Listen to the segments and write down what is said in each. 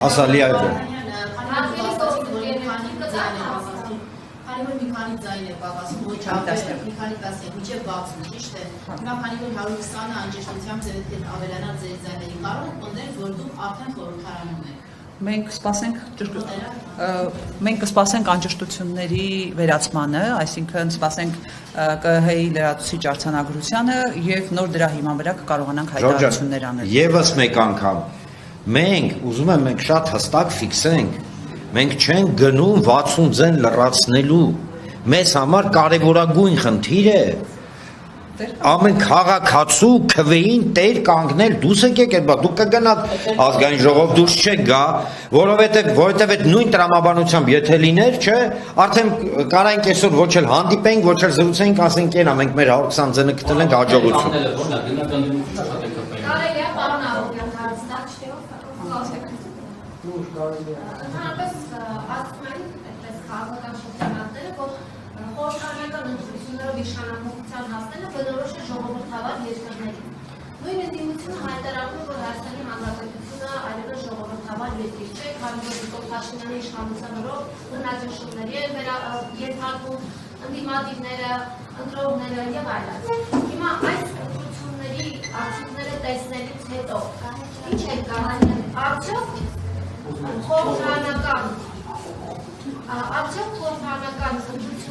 Ասալի այդ է։ Քանի ձայն է բաղացում, ոչ ավելի, մի քանի տասնյակ, մինչև 60, ճիշտ է։ Հիմա քանի որ 120-ը անճշտությամբ ձեր հետ ավելանա ձեր ձայների, կարող եք պնդել, որ դուք արդեն խորհրդարանում եք։ Մենք կսպասենք անճշտությունների վերացմանը, այսինքն սպասենք ԿՀ-ի լրացուցիչ արձանագրությանը եւ նոր դրա հիման վրա կկարողանանք հայտարարություններ անել։ Եվս մեկ անգամ մենք ուզում եմ մենք շատ հստակ ֆիքսենք, մենք չենք գնում 60 ձեն լրացնելու, մեզ համար կարևորագույն խնդիր է ամեն քաղաքացու քվեին տեր կանգնել, դուս եկեք այդ բա, դուք կգնաք ազգային ժողով դուրս չեք գա, որովհետև այդ նույն տրամաբանությամբ եթե լիներ, չէ, արդեն կարանք այսօր ոչ էլ հանդիպենք, ոչ էլ զրուցենք, ասենք ենա, մենք մեր 120 ձենը գտել ենք հաջողություն։ Իշխանամուխության հասնելը բնորոշ է ժողովրդավար երկրներին։ Նույն ընդդիմությունը հայտարարում է, որ Հայաստանի Հանրապետությունը այլևս ժողովրդավար երկիր չէ, քանի որ Նիկոլ Փաշինյանի իշխանության օրոք բռնաճնշումների են ենթարկվում ընդդիմադիրները, ընտրողները եւ այլն։ Հիմա այս ընտրությունների արդյունքները տեսնելուց հետո ինչ է կատարվում։ Արդյոք խորհրդարանական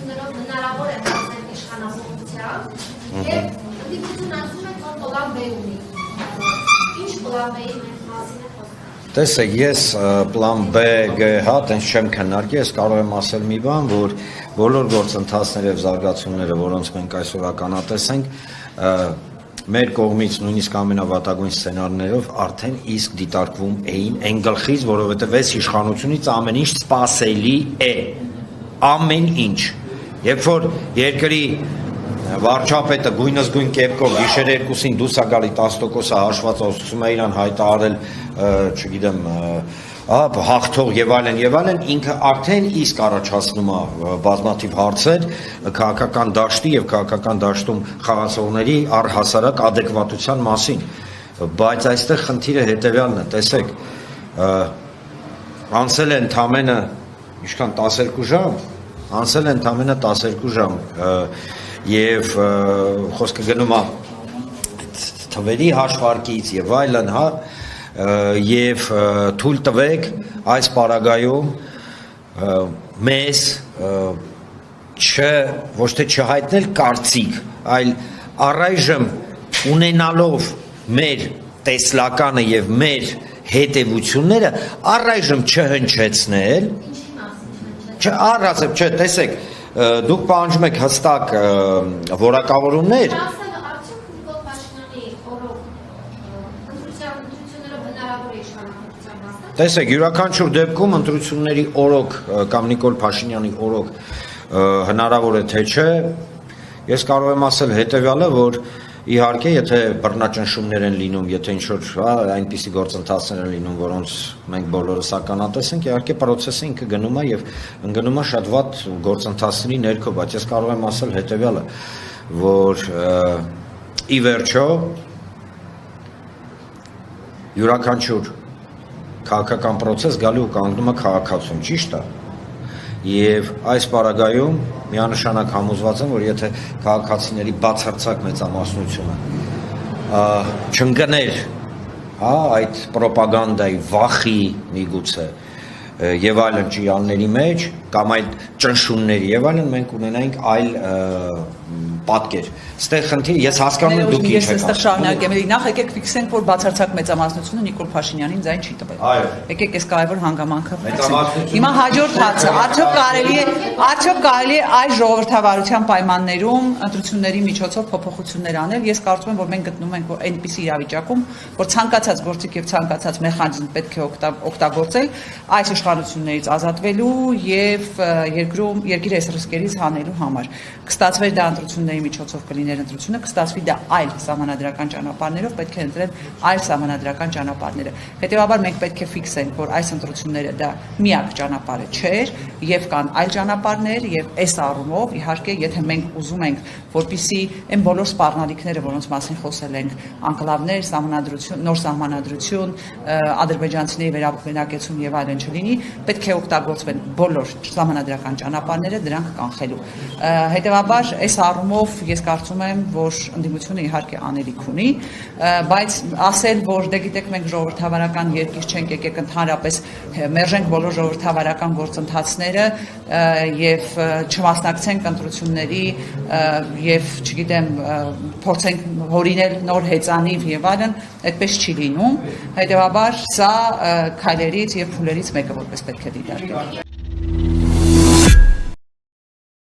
ընտրություններով հնարավոր է հասնել իշխանամուխության եւ ընդդիմությունը ասում է, որ պլան B ունի։ Ինչ պլան B-ի մասին է խոսքը։ Տեսեք, ես պլան B, G, տենց չեմ քննարկի, ես կարող եմ ասել մի բան, որ բոլոր գործընթացները եւ զարգացումները, որոնց մենք այսօր ականատես ենք, մեր կողմից նույնիսկ ամենավատագույն սցենարներով արդեն իսկ դիտարկվում էին այն գլխից, որովհետև այս իշխանությունից ամեն ինչ սպասելի է, ամեն ինչ, երբ որ երկրի վարչապետը գույնզգույն կեպքով գիշեր 2-ին դուրս է գալի 10%-ը հաշված ուսուցում է իրան հայտարարել, չգիտեմ, հաղթող եւ այլն, ինքը արդեն իսկ առաջացնում է բազմաթիվ հարցեր քաղաքական դաշտի եւ քաղաքական դաշտում խաղացողների առհասարակ adekvatության մասին, բայց այստեղ խնդիրը հետեւյալն է, տեսեք, անցել է ընդամենը ինչքան 12 ժամ, անցել է ընդամենը 12 ժամ եւ խոսքը գնում է թվերի հաշվարկից եւ այլն, հա, եւ թույլ տվեք այս պարագայում մեզ ոչ թե չհայտնել կարծիք, այլ առայժմ ունենալով մեր տեսլականը եւ մեր հետևությունները առայժմ չհնչեցնել, չէ, տեսեք, դուք պահանջում եք հստակ որակավորումներ, տեսեք, յուրաքանչյուր դեպքում ընտրությունների օրոք կամ Նիկոլ Փաշինյանի օրոք հնարավոր է թե չէ, ես կարող եմ ասել հետևյալը, որ իհարկե եթե բռնաճնշումներ են լինում, եթե ինչ-որ այնպիսի գործընթացներ են լինում, որոնց մենք բոլորս ականատես ենք, իհարկե պրոցեսը ինքը գնում է եւ ընկնում է շատ վատ գործընթացների ներքո, բայց ես կարող եմ ասել հետևյալը, որ ի վերջո յուրաքանչյուր քաղաքական պրոցես գալու ու կանգնում է քաղաքացուն, ճիշտ է, եւ այս պարագայում միանշանակ համոզված եմ, որ եթե քաղաքացիների բացարձակ մեծամասնությունը չընկներ այդ պրոպագանդայի, վախի միգուցե եւ այլն ճիրանների մեջ կամ այդ ճնշումների եւ այլն մենք ունենայինք այլ պատկեր։ Ստեղ խնդիրը ես հասկանում եմ դուք ինչ եք ասում։ Ես այստեղ շարունակեմ, նախ եկեք ֆիքսենք, որ բացարձակ մեծամասնությունը Նիկոլ Փաշինյանին ձայն չի տվել։ Եկեք այս կարևոր հանգամանքը ֆիքսենք։ Հիմա հաջորդ հարցը, արդյոք կարելի է այս ժողովրդավարության պայմաններում ընտրությունների միջոցով փոփոխություններ անել։ Ես կարծում եմ, որ մենք գտնում ենք որ այնպիսի իրավիճակում, որ ցանկացած գործիք եւ ցանկացած մեխանիզմ պետք է օգտագործել այս իշխանություններից ազատվելու եւ երկիրը այս ռիսկերից հանելու համար։ Կստացվեր դա ընտրությունների ընտրությունների միջոցով կլիներ ընտրությունը, կստացվի դա այլ սահմանադրական ճանապարհներով, պետք է ընտրել այլ սահմանադրական ճանապարհները։ Հետևաբար մենք պետք է ֆիքսենք, որ այս ընտրությունները դա միակ ճանապարհը չէր եւ կան այլ ճանապարհներ եւ այս առումով իհարկե եթե մենք ուզում ենք, որպիսի այն բոլոր սպառնալիքները, որոնց մասին խոսել ենք, անկլավներ, սահմանադրություն, նոր սահմանադրություն, ադրբեջանցիների վերաբնակեցում եւ այլն չլինի, պետք է օգտագործվեն բոլոր սահմանադրական ճանապարհները դրանք կանխելու։ Հետևաբար այս առումով ես կարծում եմ, որ ընդդիմությունը իհարկե անելիք ունի, բայց ասել, որ դե գիտեք մենք ժողովրդավարական երկիր չենք, եկեք ընդհանրապես մերժենք բոլոր ժողովրդավարական գործընթացները եւ չմասնակցենք ընտրությունների եւ չգիտեմ փորձենք հորինել նոր հեծանիվ եւ այլն, այդպես չի լինում։ Հետևաբար սա քայլերից եւ փուլերից մեկը որպես պետք է դիտարկել։